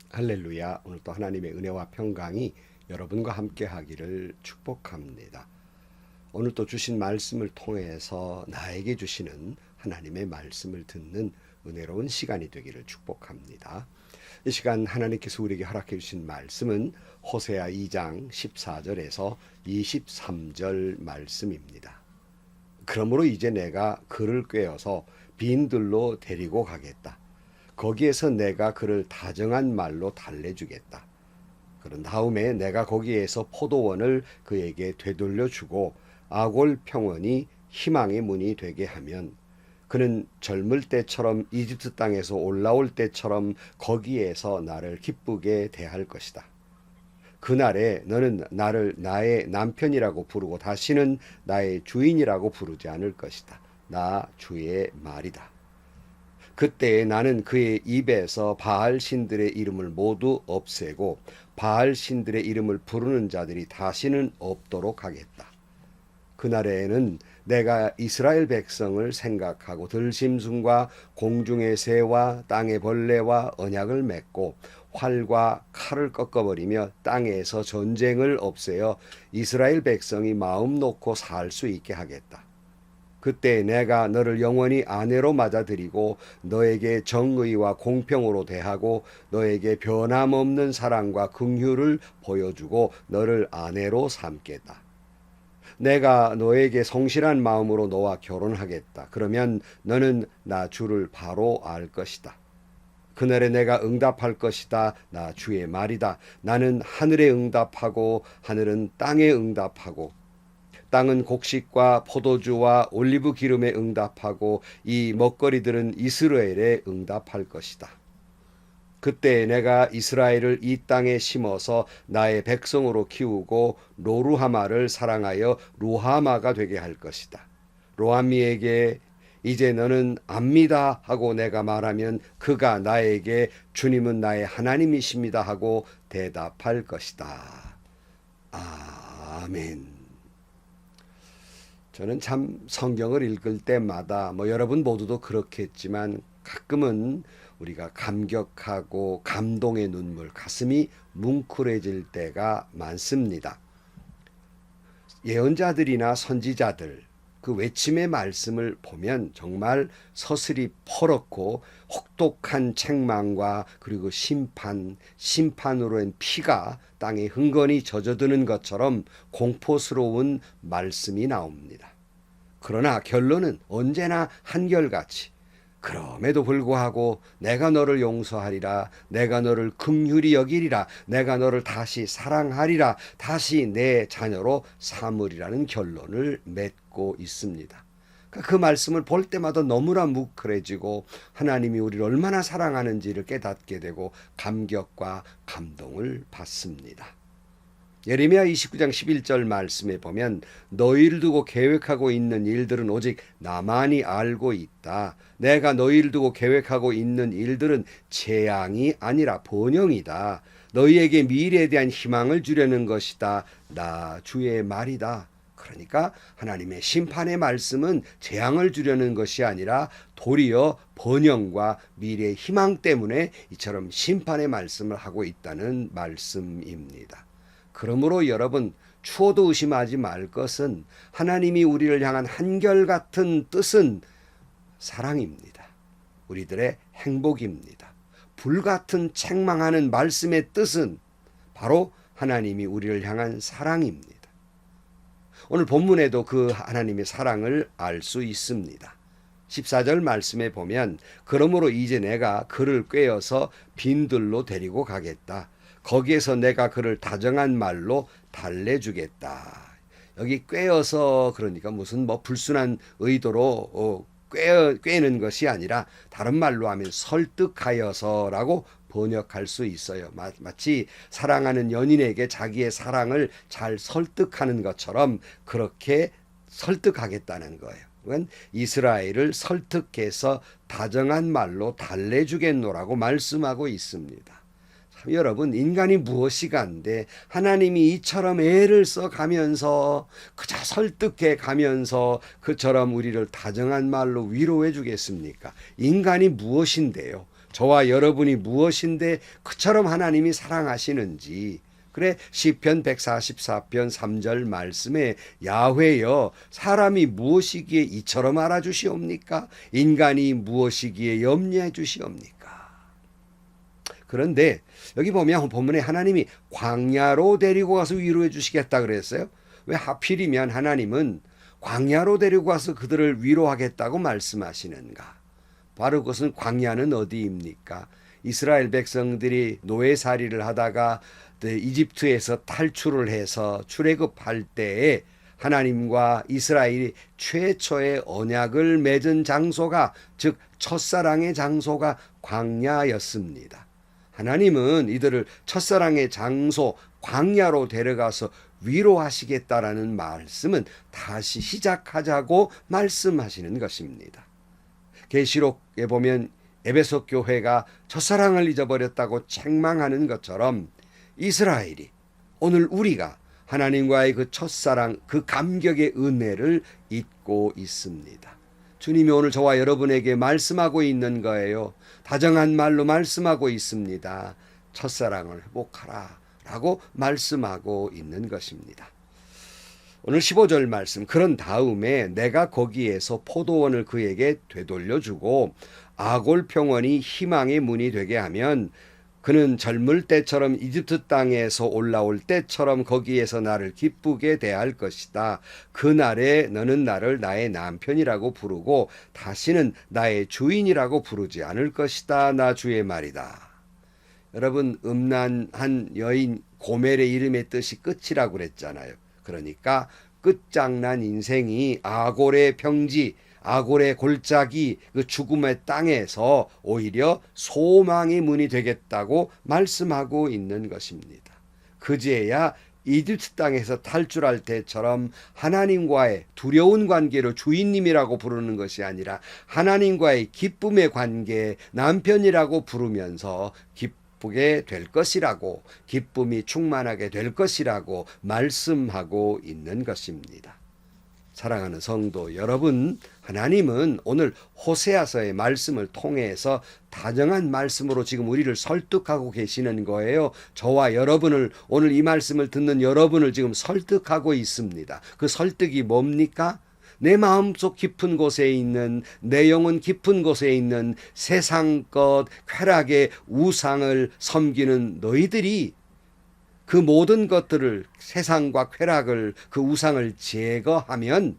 할렐루야. 오늘 또 하나님의 은혜와 평강이 여러분과 함께 하기를 축복합니다. 오늘 또 주신 말씀을 통해서 나에게 주시는 하나님의 말씀을 듣는 은혜로운 시간이 되기를 축복합니다. 이 시간 하나님께서 우리에게 허락해 주신 말씀은 호세아 2장 14절에서 23절 말씀입니다. 그러므로 이제 내가 그를 꾀어서 빈들로 데리고 가겠다. 거기에서 내가 그를 다정한 말로 달래주겠다. 그런 다음에 내가 거기에서 포도원을 그에게 되돌려주고 아골 평원이 희망의 문이 되게 하면 그는 젊을 때처럼 이집트 땅에서 올라올 때처럼 거기에서 나를 기쁘게 대할 것이다. 그날에 너는 나를 나의 남편이라고 부르고 다시는 나의 주인이라고 부르지 않을 것이다. 나 주의 말이다. 그때 나는 그의 입에서 바알 신들의 이름을 모두 없애고 바알 신들의 이름을 부르는 자들이 다시는 없도록 하겠다. 그날에는 내가 이스라엘 백성을 생각하고 들짐승과 공중의 새와 땅의 벌레와 언약을 맺고 활과 칼을 꺾어버리며 땅에서 전쟁을 없애어 이스라엘 백성이 마음 놓고 살 수 있게 하겠다. 그때 내가 너를 영원히 아내로 맞아들이고 너에게 정의와 공평으로 대하고 너에게 변함없는 사랑과 긍휼을 보여주고 너를 아내로 삼겠다. 내가 너에게 성실한 마음으로 너와 결혼하겠다. 그러면 너는 나 주를 바로 알 것이다. 그날에 내가 응답할 것이다. 나 주의 말이다. 나는 하늘에 응답하고 하늘은 땅에 응답하고 땅은 곡식과 포도주와 올리브 기름에 응답하고 이 먹거리들은 이스라엘에 응답할 것이다. 그때 내가 이스라엘을 이 땅에 심어서 나의 백성으로 키우고 로루하마를 사랑하여 루하마가 되게 할 것이다. 로하미에게 이제 너는 압니다 하고 내가 말하면 그가 나에게 주님은 나의 하나님이십니다 하고 대답할 것이다. 아멘. 저는 참 성경을 읽을 때마다 여러분 모두도 그렇겠지만 가끔은 우리가 감격하고 감동의 눈물, 가슴이 뭉클해질 때가 많습니다. 예언자들이나 선지자들 그 외침의 말씀을 보면 정말 서슬이 퍼렇고 혹독한 책망과 그리고 심판으로 한 피가 땅에 흥건히 젖어드는 것처럼 공포스러운 말씀이 나옵니다. 그러나 결론은 언제나 한결같이 그럼에도 불구하고 내가 너를 용서하리라, 내가 너를 긍휼히 여기리라, 내가 너를 다시 사랑하리라, 다시 내 자녀로 삼으리라는 결론을 맺고 있습니다. 그 말씀을 볼 때마다 너무나 뭉클해지고 하나님이 우리를 얼마나 사랑하는지를 깨닫게 되고 감격과 감동을 받습니다. 예레미야 29장 11절 말씀에 보면 너희를 두고 계획하고 있는 일들은 오직 나만이 알고 있다. 내가 너희를 두고 계획하고 있는 일들은 재앙이 아니라 번영이다. 너희에게 미래에 대한 희망을 주려는 것이다. 나 주의 말이다. 그러니까 하나님의 심판의 말씀은 재앙을 주려는 것이 아니라 도리어 번영과 미래의 희망 때문에 이처럼 심판의 말씀을 하고 있다는 말씀입니다. 그러므로 여러분 추워도 의심하지 말 것은 하나님이 우리를 향한 한결같은 뜻은 사랑입니다. 우리들의 행복입니다. 불같은 책망하는 말씀의 뜻은 바로 하나님이 우리를 향한 사랑입니다. 오늘 본문에도 그 하나님의 사랑을 알 수 있습니다. 14절 말씀에 보면 그러므로 이제 내가 그를 꾀어서 빈들로 데리고 가겠다. 거기에서 내가 그를 다정한 말로 달래주겠다. 여기 꾀어서 그러니까 무슨 불순한 의도로 꾀는 것이 아니라 다른 말로 하면 설득하여서라고 번역할 수 있어요. 마치 사랑하는 연인에게 자기의 사랑을 잘 설득하는 것처럼 그렇게 설득하겠다는 거예요. 그건 이스라엘을 설득해서 다정한 말로 달래주겠노라고 말씀하고 있습니다. 여러분 인간이 무엇이간데 하나님이 이처럼 애를 써가면서 그저 설득해 가면서 그처럼 우리를 다정한 말로 위로해 주겠습니까? 인간이 무엇인데요? 저와 여러분이 무엇인데 그처럼 하나님이 사랑하시는지. 그래 시편 144편 3절 말씀에 야훼여 사람이 무엇이기에 이처럼 알아주시옵니까? 인간이 무엇이기에 염려해 주시옵니까? 그런데 여기 보면 본문에 하나님이 광야로 데리고 가서 위로해 주시겠다 그랬어요. 왜 하필이면 하나님은 광야로 데리고 가서 그들을 위로하겠다고 말씀하시는가? 바로 그것은 광야는 어디입니까? 이스라엘 백성들이 노예살이를 하다가 이집트에서 탈출을 해서 출애굽할 때에 하나님과 이스라엘이 최초의 언약을 맺은 장소가, 즉 첫사랑의 장소가 광야였습니다. 하나님은 이들을 첫사랑의 장소 광야로 데려가서 위로하시겠다라는 말씀은 다시 시작하자고 말씀하시는 것입니다. 계시록에 보면 에베소 교회가 첫사랑을 잊어버렸다고 책망하는 것처럼 이스라엘이, 오늘 우리가 하나님과의 그 첫사랑, 그 감격의 은혜를 잊고 있습니다. 주님이 오늘 저와 여러분에게 말씀하고 있는 거예요. 다정한 말로 말씀하고 있습니다. 첫사랑을 회복하라 라고 말씀하고 있는 것입니다. 오늘 15절 말씀, 그런 다음에 내가 거기에서 포도원을 그에게 되돌려주고 아골 평원이 희망의 문이 되게 하면 그는 젊을 때처럼 이집트 땅에서 올라올 때처럼 거기에서 나를 기쁘게 대할 것이다. 그날에 너는 나를 나의 남편이라고 부르고 다시는 나의 주인이라고 부르지 않을 것이다. 나 주의 말이다. 여러분, 음란한 여인 고멜의 이름의 뜻이 끝이라고 그랬잖아요. 그러니까 끝장난 인생이 아골의 평지, 아골의 골짜기, 그 죽음의 땅에서 오히려 소망의 문이 되겠다고 말씀하고 있는 것입니다. 그제야 이집트 땅에서 탈출할 때처럼 하나님과의 두려운 관계로 주인님이라고 부르는 것이 아니라 하나님과의 기쁨의 관계, 남편이라고 부르면서 기쁘게 될 것이라고, 기쁨이 충만하게 될 것이라고 말씀하고 있는 것입니다. 사랑하는 성도 여러분, 하나님은 오늘 호세아서의 말씀을 통해서 다정한 말씀으로 지금 우리를 설득하고 계시는 거예요. 저와 여러분을, 오늘 이 말씀을 듣는 여러분을 지금 설득하고 있습니다. 그 설득이 뭡니까? 내 마음속 깊은 곳에 있는, 내 영혼 깊은 곳에 있는 세상 것, 쾌락의 우상을 섬기는 너희들이 그 모든 것들을, 세상과 쾌락을, 그 우상을 제거하면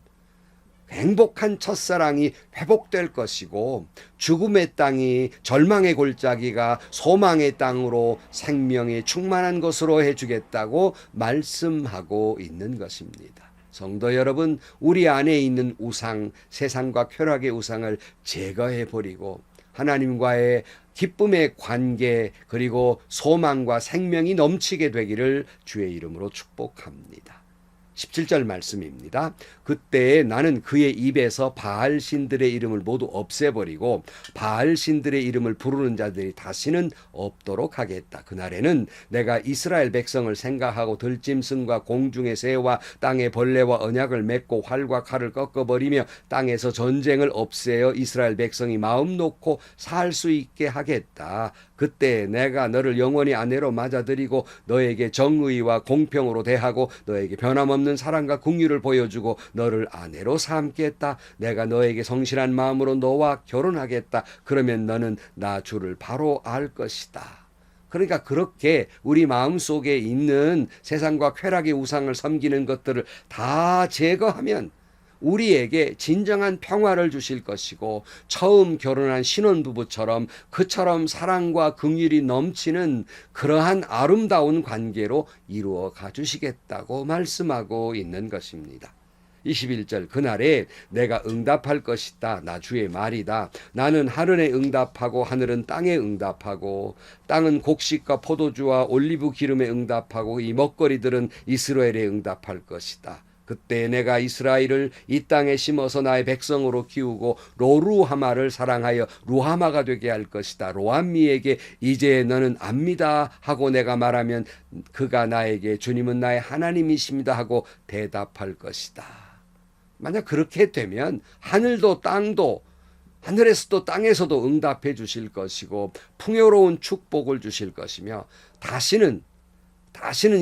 행복한 첫사랑이 회복될 것이고 죽음의 땅이, 절망의 골짜기가 소망의 땅으로 생명이 충만한 것으로 해주겠다고 말씀하고 있는 것입니다. 성도 여러분, 우리 안에 있는 우상, 세상과 쾌락의 우상을 제거해 버리고 하나님과의 기쁨의 관계, 그리고 소망과 생명이 넘치게 되기를 주의 이름으로 축복합니다. 17절 말씀입니다. 그때 나는 그의 입에서 바알 신들의 이름을 모두 없애버리고 바알 신들의 이름을 부르는 자들이 다시는 없도록 하겠다. 그날에는 내가 이스라엘 백성을 생각하고 들짐승과 공중의 새와 땅의 벌레와 언약을 맺고 활과 칼을 꺾어버리며 땅에서 전쟁을 없애어 이스라엘 백성이 마음 놓고 살 수 있게 하겠다. 그때 내가 너를 영원히 아내로 맞아들이고 너에게 정의와 공평으로 대하고 너에게 변함없는 사랑과 긍휼을 보여주고 너를 아내로 삼겠다. 내가 너에게 성실한 마음으로 너와 결혼하겠다. 그러면 너는 나 주를 바로 알 것이다. 그러니까 그렇게 우리 마음속에 있는 세상과 쾌락의 우상을 섬기는 것들을 다 제거하면 우리에게 진정한 평화를 주실 것이고 처음 결혼한 신혼부부처럼 그처럼 사랑과 긍휼이 넘치는 그러한 아름다운 관계로 이루어 가주시겠다고 말씀하고 있는 것입니다. 21절 그날에 내가 응답할 것이다. 나 주의 말이다. 나는 하늘에 응답하고 하늘은 땅에 응답하고 땅은 곡식과 포도주와 올리브 기름에 응답하고 이 먹거리들은 이스라엘에 응답할 것이다. 그때 내가 이스라엘을 이 땅에 심어서 나의 백성으로 키우고 로루하마를 사랑하여 루하마가 되게 할 것이다. 로암미에게 이제 너는 압니다 하고 내가 말하면 그가 나에게 주님은 나의 하나님이십니다 하고 대답할 것이다. 만약 그렇게 되면 하늘도 땅도 하늘에서도 땅에서도 응답해 주실 것이고 풍요로운 축복을 주실 것이며 다시는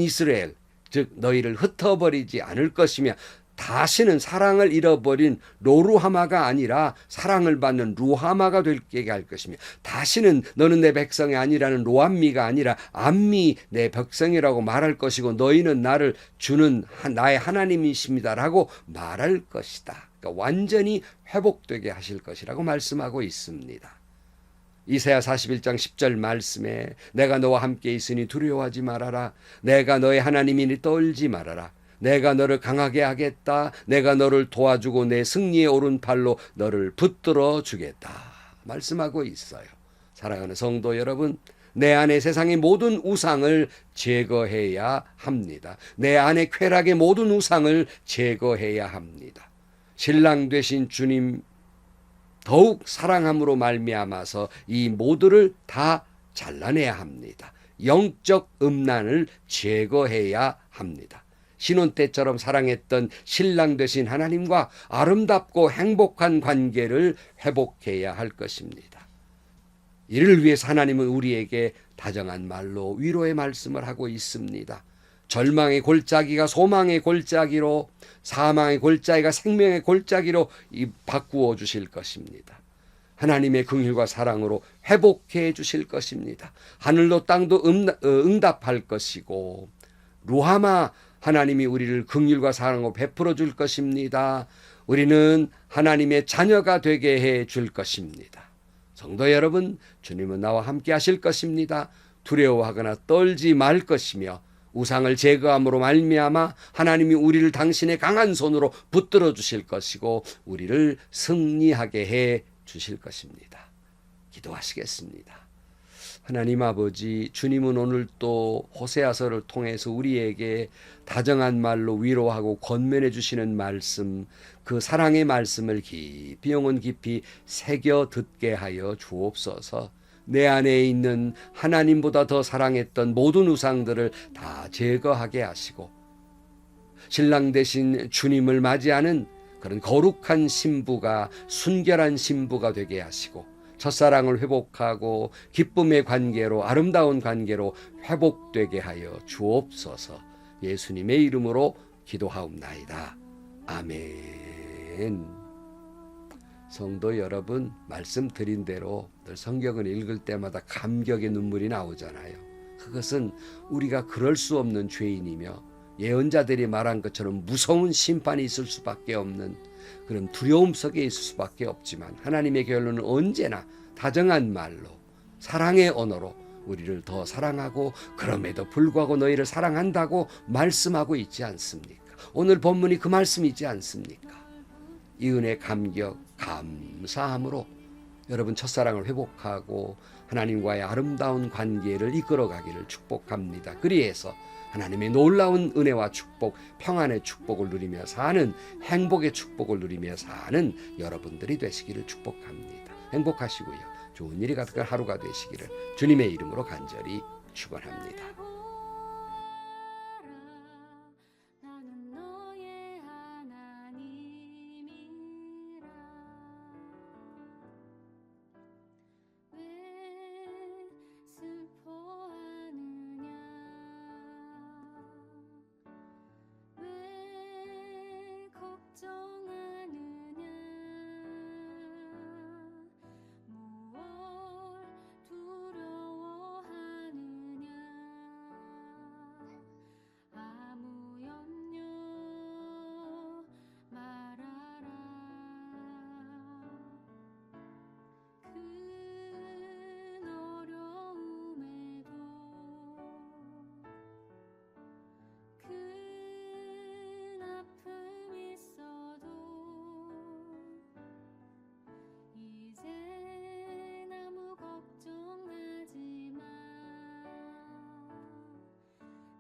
이스라엘 즉 너희를 흩어버리지 않을 것이며 다시는 사랑을 잃어버린 로루하마가 아니라 사랑을 받는 루하마가 되게 할 것이며 다시는 너는 내 백성이 아니라는 로암미가 아니라 암미 내 백성이라고 말할 것이고 너희는 나를 주는 나의 하나님이십니다라고 말할 것이다. 그러니까 완전히 회복되게 하실 것이라고 말씀하고 있습니다. 이사야 41장 10절 말씀에 내가 너와 함께 있으니 두려워하지 말아라. 내가 너의 하나님이니 떨지 말아라. 내가 너를 강하게 하겠다. 내가 너를 도와주고 내 승리의 오른팔로 너를 붙들어 주겠다. 말씀하고 있어요. 사랑하는 성도 여러분, 내 안에 세상의 모든 우상을 제거해야 합니다. 내 안에 쾌락의 모든 우상을 제거해야 합니다. 신랑 되신 주님 더욱 사랑함으로 말미암아서 이 모두를 다 잘라내야 합니다. 영적 음란을 제거해야 합니다. 신혼 때처럼 사랑했던 신랑 되신 하나님과 아름답고 행복한 관계를 회복해야 할 것입니다. 이를 위해서 하나님은 우리에게 다정한 말로 위로의 말씀을 하고 있습니다. 절망의 골짜기가 소망의 골짜기로, 사망의 골짜기가 생명의 골짜기로 바꾸어 주실 것입니다. 하나님의 긍휼과 사랑으로 회복해 주실 것입니다. 하늘도 땅도 응답할 것이고 루하마 하나님이 우리를 긍휼과 사랑으로 베풀어 줄 것입니다. 우리는 하나님의 자녀가 되게 해 줄 것입니다. 성도 여러분, 주님은 나와 함께 하실 것입니다. 두려워하거나 떨지 말 것이며 우상을 제거함으로 말미암아 하나님이 우리를 당신의 강한 손으로 붙들어 주실 것이고 우리를 승리하게 해 주실 것입니다. 기도하시겠습니다. 하나님 아버지, 주님은 오늘 또 호세아서를 통해서 우리에게 다정한 말로 위로하고 권면해 주시는 말씀, 그 사랑의 말씀을 깊이 영혼 깊이 새겨 듣게 하여 주옵소서. 내 안에 있는 하나님보다 더 사랑했던 모든 우상들을 다 제거하게 하시고 신랑 되신 주님을 맞이하는 그런 거룩한 신부가 순결한 신부가 되게 하시고 첫사랑을 회복하고 기쁨의 관계로 아름다운 관계로 회복되게 하여 주옵소서. 예수님의 이름으로 기도하옵나이다. 아멘. 성도 여러분, 말씀드린 대로 늘 성경을 읽을 때마다 감격의 눈물이 나오잖아요. 그것은 우리가 그럴 수 없는 죄인이며 예언자들이 말한 것처럼 무서운 심판이 있을 수밖에 없는 그런 두려움 속에 있을 수밖에 없지만 하나님의 결론은 언제나 다정한 말로 사랑의 언어로 우리를 더 사랑하고 그럼에도 불구하고 너희를 사랑한다고 말씀하고 있지 않습니까? 오늘 본문이 그 말씀이지 않습니까? 이 은혜 감격 감사함으로 여러분 첫사랑을 회복하고 하나님과의 아름다운 관계를 이끌어가기를 축복합니다. 그리해서 하나님의 놀라운 은혜와 축복, 평안의 축복을 누리며 사는 행복의 축복을 누리며 사는 여러분들이 되시기를 축복합니다. 행복하시고요. 좋은 일이 가득한 하루가 되시기를 주님의 이름으로 간절히 축원합니다.